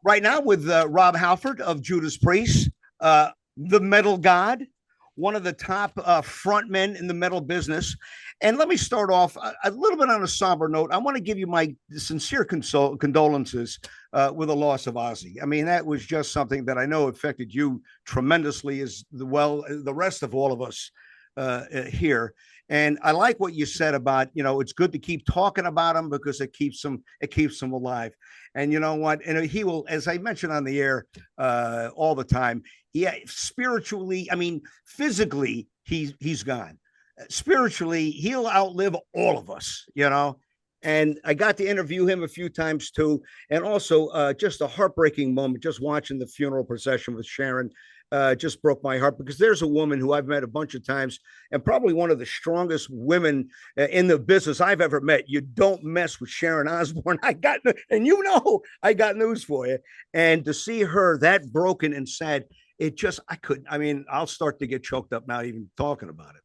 right now with Rob Halford of Judas Priest, the metal god, one of the top frontmen in the metal business. And let me start off a little bit on a somber note. I want to give you my sincere condolences with the loss of Ozzy. I mean, that was just something that I know affected you tremendously, as well the rest of all of us here. And I like what you said about, it's good to keep talking about him because it keeps him alive. And you know what? And he will, as I mentioned on the air all the time, spiritually, I mean, physically, he's gone. Spiritually, he'll outlive all of us. And I got to interview him a few times too. And also just a heartbreaking moment, just watching the funeral procession with Sharon. Just broke my heart because there's a woman who I've met a bunch of times and probably one of the strongest women in the business I've ever met. You don't mess with Sharon Osbourne. I got news for you. And to see her that broken and sad, I couldn't. I mean, I'll start to get choked up now even talking about it.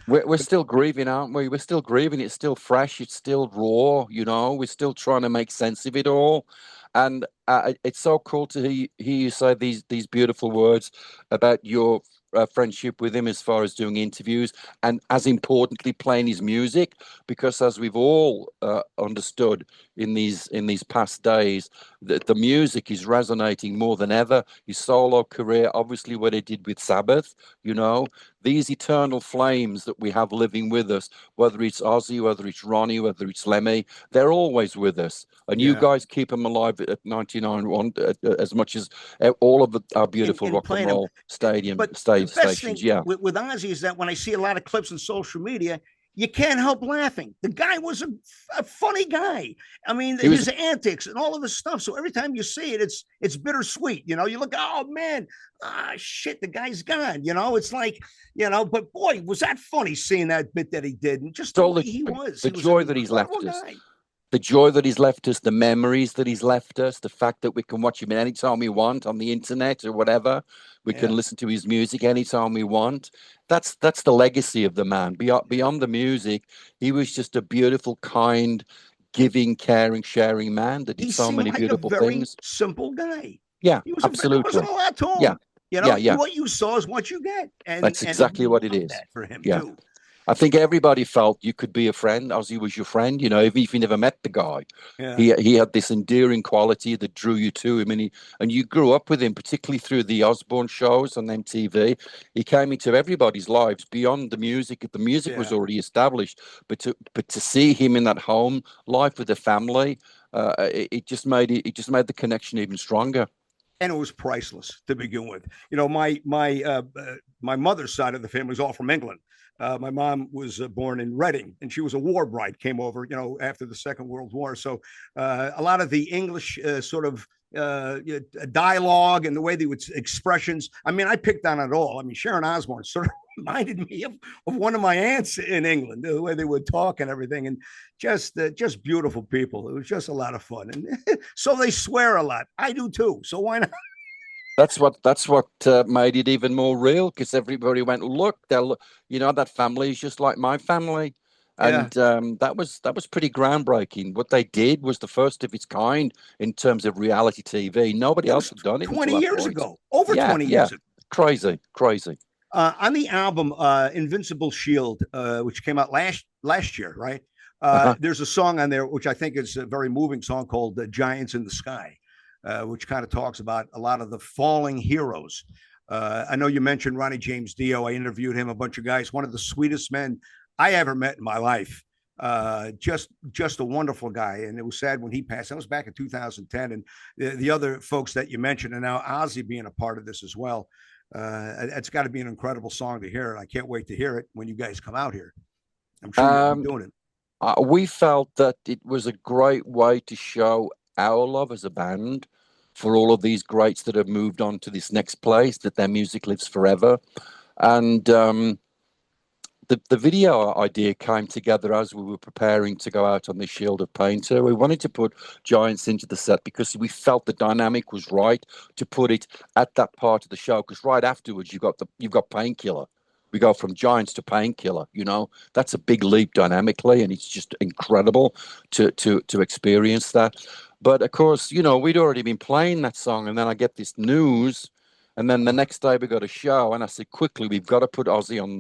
But we're still grieving, aren't we? We're still grieving. It's still fresh. It's still raw. We're still trying to make sense of it all. And it's so cool to hear you say these beautiful words about your friendship with him as far as doing interviews and, as importantly, playing his music, because as we've all understood in these past days, the music is resonating more than ever. His solo career, obviously what he did with Sabbath, these eternal flames that we have living with us, whether it's Ozzy, whether it's Ronnie, whether it's Lemmy, they're always with us. And you guys keep them alive at 99 as much as all of our beautiful rock and roll stations. Yeah. With Ozzy is that when I see a lot of clips on social media, you can't help laughing. The guy was a funny guy. I mean, his antics and all of his stuff. So every time you see it, it's bittersweet. You look, oh man, shit, the guy's gone. It's like, but boy, was that funny seeing that bit that he did, and just the way he was. The joy that he's left us. The joy that he's left us, the memories that he's left us, the fact that we can watch him anytime we want on the internet or whatever. We can listen to his music anytime we want. That's the legacy of the man. Beyond the music, he was just a beautiful, kind, giving, caring, sharing man that did so many beautiful things. Simple guy. Yeah, absolutely. There wasn't a lot to him. Yeah. What you saw is what you get. And that's exactly what it is. For him too. I think everybody felt you could be a friend. Ozzy was your friend, even if you never met the guy. Yeah. He had this endearing quality that drew you to him, and you grew up with him, particularly through the Osbourne shows on MTV. He came into everybody's lives beyond the music. The music was already established, but to see him in that home life with the family, it just made the connection even stronger. And it was priceless to begin with. My mother's side of the family is all from England. My mom was born in Reading, and she was a war bride, came over, after the Second World War. So a lot of the English sort of dialogue and the way they would expressions, I mean, I picked on it all. I mean, Sharon Osbourne sort of reminded me of one of my aunts in England, the way they would talk and everything, and just beautiful people. It was just a lot of fun. And so they swear a lot. I do too. So why not? That's what made it even more real, because everybody went, look, that family is just like my family. And that was pretty groundbreaking. What they did was the first of its kind in terms of reality TV. Nobody else had done it 20 years ago. Over 20 years ago. Crazy. On the album Invincible Shield, which came out last year, right? There's a song on there, which I think is a very moving song, called Giants in the Sky. Which kind of talks about a lot of the falling heroes. I know you mentioned Ronnie James Dio. I interviewed him, a bunch of guys, one of the sweetest men I ever met in my life. Just a wonderful guy. And it was sad when he passed. That was back in 2010. And the other folks that you mentioned, and now Ozzy being a part of this as well. It's got to be an incredible song to hear. And I can't wait to hear it when you guys come out here. I'm sure you'll be doing it. We felt that it was a great way to show our love as a band for all of these greats that have moved on to this next place, that their music lives forever. And the video idea came together as we were preparing to go out on the Shield of Painter. We wanted to put Giants into the set because we felt the dynamic was right to put it at that part of the show, because right afterwards you've got Painkiller, We go from Giants to Painkiller. You know, that's a big leap dynamically, and it's just incredible to experience that. But of course, you know, we'd already been playing that song, and then I get this news, and then the next day we got a show, and I said quickly, we've got to put Ozzy on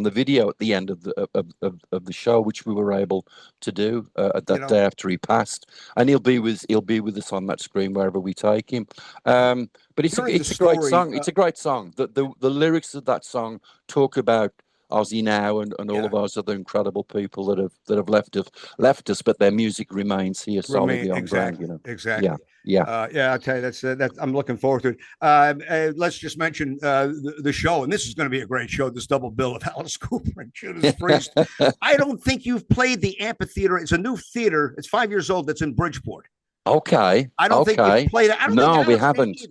the video at the end of the show, which we were able to do that day after he passed, and he'll be with us on that screen wherever we take him. But it's a great song. It's a great song. The lyrics of that song talk about Ozzy now and all of those other incredible people that have left us, but their music remains here solidly on ground. You know, exactly. Yeah. I'll tell you, that's I'm looking forward to it. Let's just mention the show, and this is going to be a great show. This double bill of Alice Cooper and Judas Priest. I don't think you've played the amphitheater. It's a new theater. It's 5 years old. That's in Bridgeport. Okay. I don't think you've played it. No, we haven't.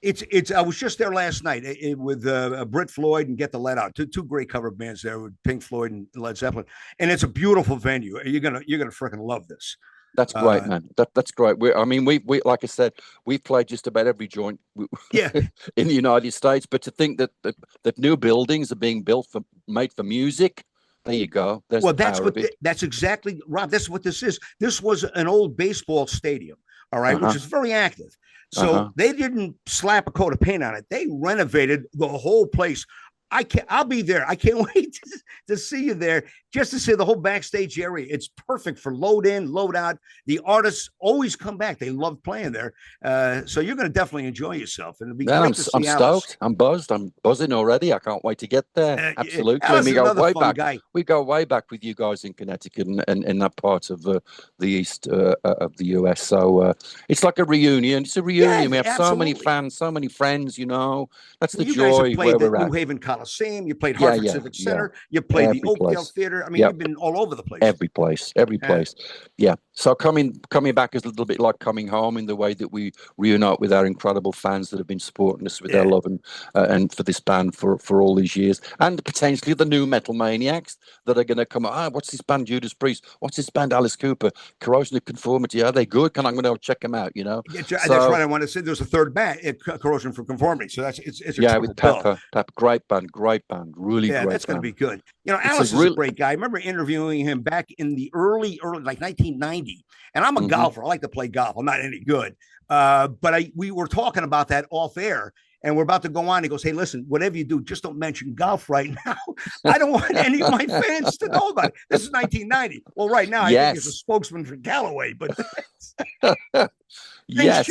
It's. I was just there last night with Britt Floyd and Get the Let Out. Two great cover bands there with Pink Floyd and Led Zeppelin, and it's a beautiful venue. You're gonna freaking love this. That's great, man. That's great. We like I said, we've played just about every joint in the United States. But to think that new buildings are being made for music, there you go. That's exactly, Rob. That's what this is. This was an old baseball stadium, all right, which is very active. So they didn't slap a coat of paint on it. They renovated the whole place. I'll be there. I can't wait to see you there, just to see the whole backstage area. It's perfect for load in, load out. The artists always come back. They love playing there. So you're going to definitely enjoy yourself. And it'll be great to see I'm stoked. I'm buzzed. I'm buzzing already. I can't wait to get there. Absolutely. And we go way back. Guy. We go way back with you guys in Connecticut and in that part of the east of the US. So it's like a reunion. It's a reunion. We have so many fans, so many friends, you know. That's the joy where we're at. New Haven Coliseum, you played Hartford Civic Center, you played the Oakdale Theater. I mean, you've been all over the place. Every place. Yeah. So coming back is a little bit like coming home in the way that we reunite with our incredible fans that have been supporting us with their love and for this band for all these years, and potentially the new metal maniacs that are going to come. What's this band Judas Priest? What's this band Alice Cooper? Corrosion of Conformity. Are they good? I'm going to check them out. You know. That's right. I want to say there's a third band, Corrosion from Conformity. So it's a with Pepper. Great band, really great. That's going to be good. You know, Alice is a great guy. I remember interviewing him back in the early like 1990, and I'm a golfer. I like to play golf. I'm not any good, but we were talking about that off air, and we're about to go on. He goes, "Hey, listen, whatever you do, just don't mention golf right now. I don't want any of my fans to know about it." This is 1990. Well, right now, I think he's a spokesman for Callaway, but yes,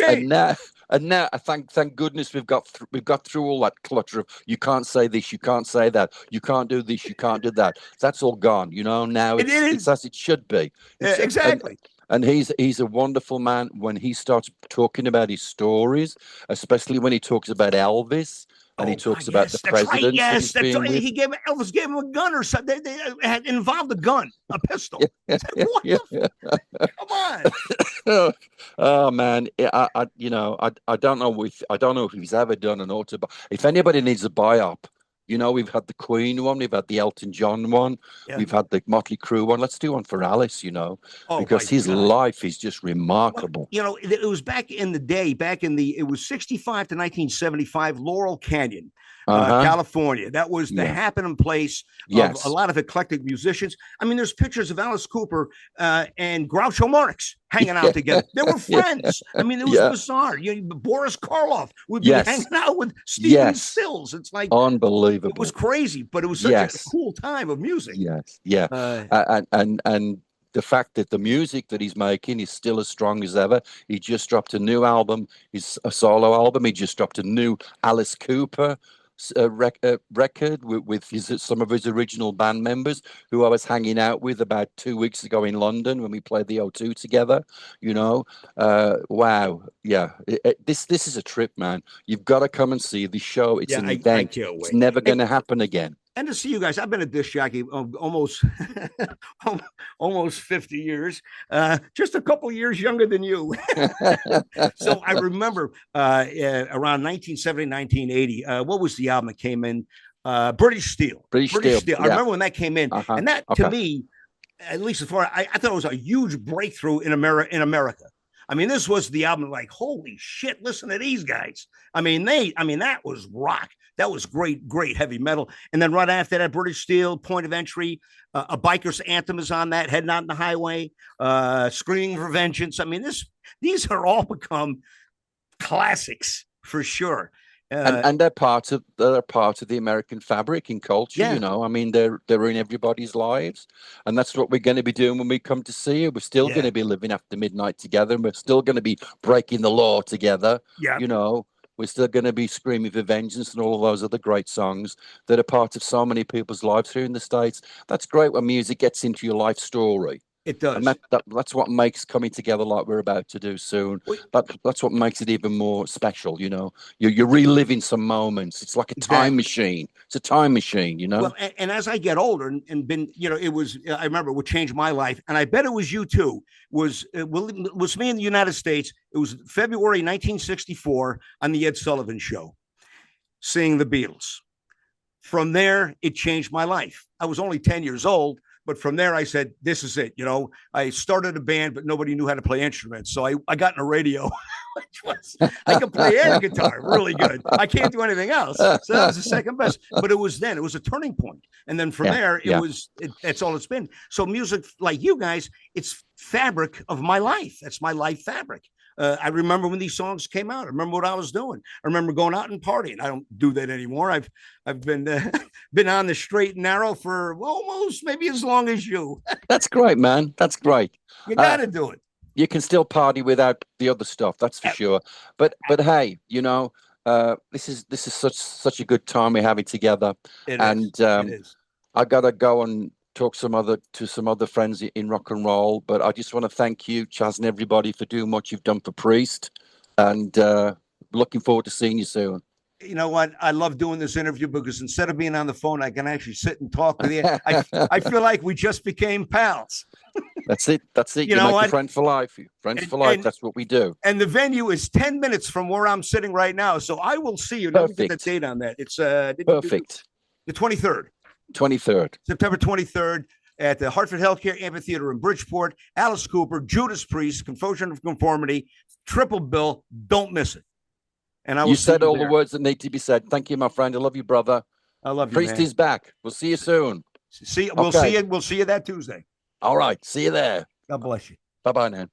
and now, thank goodness we've got through all that clutter of you can't say this, you can't say that, you can't do this, you can't do that. That's all gone, you know. Now it's as it should be. Exactly. And he's a wonderful man when he starts talking about his stories, especially when he talks about Elvis. And he talks about the president. Right, yes, that's right. Elvis gave him a gun or something. They had involved a gun, a pistol. Come on. Oh man, I don't know if he's ever done an autobiography. If anybody needs a biop, you know, we've had the Queen one, we've had the Elton John one, we've had the Motley Crue one. Let's do one for Alice, you know, because his life is just remarkable. Well, you know, it was back in the day, it was 65 to 1975, Laurel Canyon, California. That was the happening place of a lot of eclectic musicians. I mean, there's pictures of Alice Cooper and Groucho Marx hanging out together. They were friends. I mean, it was bizarre. Boris Karloff would be hanging out with Stephen Stills. It's like unbelievable. It was crazy, but it was such a cool time of music. And the fact that the music that he's making is still as strong as ever. He just dropped a new album, a solo album. He just dropped a new Alice Cooper record with some of his original band members who I was hanging out with about 2 weeks ago in London when we played the O2 together. You know, wow, this is a trip, man. You've got to come and see the show. It's an event. It's never going to happen again. And to see you guys, I've been a disc jockey almost 50 years, just a couple years younger than you. So I remember around 1970, 1980, what was the album that came in? British Steel. British Steel. I remember when that came in. And that, to me, at least as far, I thought it was a huge breakthrough in America. I mean, this was the album like, holy shit, listen to these guys. That was rock. That was great heavy metal. And then right after that, British Steel, Point of Entry, a biker's anthem is on that, Heading Out on the Highway, Screaming for Vengeance. I mean, these are all become classics for sure. And they're part of the American fabric and culture, Yeah. you know. I mean, they're in everybody's lives, and that's what we're going to be doing when we come to see you. We're still going to be living after midnight together, and we're still going to be breaking the law together. Yeah. You know, we're still going to be screaming for vengeance and all of those other great songs that are part of so many people's lives here in the States. That's great when music gets into your life story. It does. And that's what makes coming together like we're about to do soon. That's what makes it even more special, you know. You're reliving some moments. It's like a time machine. It's a time machine, you know. Well, and as I get older and been, you know, I remember it would change my life. And I bet it was you too, was me in the United States. It was February 1964 on the Ed Sullivan Show, seeing the Beatles. From there, it changed my life. I was only 10 years old. But from there, I said, this is it. You know, I started a band, but nobody knew how to play instruments. So I got in a radio, I could play air guitar really good. I can't do anything else. So that was the second best. But it was a turning point. And then from there, that's all it's been. So music like you guys, it's fabric of my life. That's my life fabric. I remember when these songs came out. I remember what I was doing. I remember going out and partying. I don't do that anymore. I've been been on the straight and narrow for almost maybe as long as you. That's great, man. That's great. You got to do it. You can still party without the other stuff. That's for sure. But hey, you know, this is such a good time we're having together. It is. I gotta go and talk to some other friends in rock and roll, but I just want to thank you, Chaz, and everybody for doing what you've done for Priest, and looking forward to seeing you soon. You know what? I love doing this interview because instead of being on the phone, I can actually sit and talk with you. I feel like we just became pals. That's it. You know, make a friend for life. Friends for life. That's what we do. And the venue is 10 minutes from where I'm sitting right now, so I will see you. Let me get the date on that. It's perfect. The 23rd. 23rd. September 23rd at the Hartford HealthCare Amphitheater in Bridgeport. Alice Cooper, Judas Priest, Confusion of Conformity, triple bill. Don't miss it. And I will. You said all the words that need to be said. Thank you, my friend. I love you, brother. I love you. Priest is back. We'll see you soon. We'll see you that Tuesday. All right. See you there. God bless you. Bye-bye now.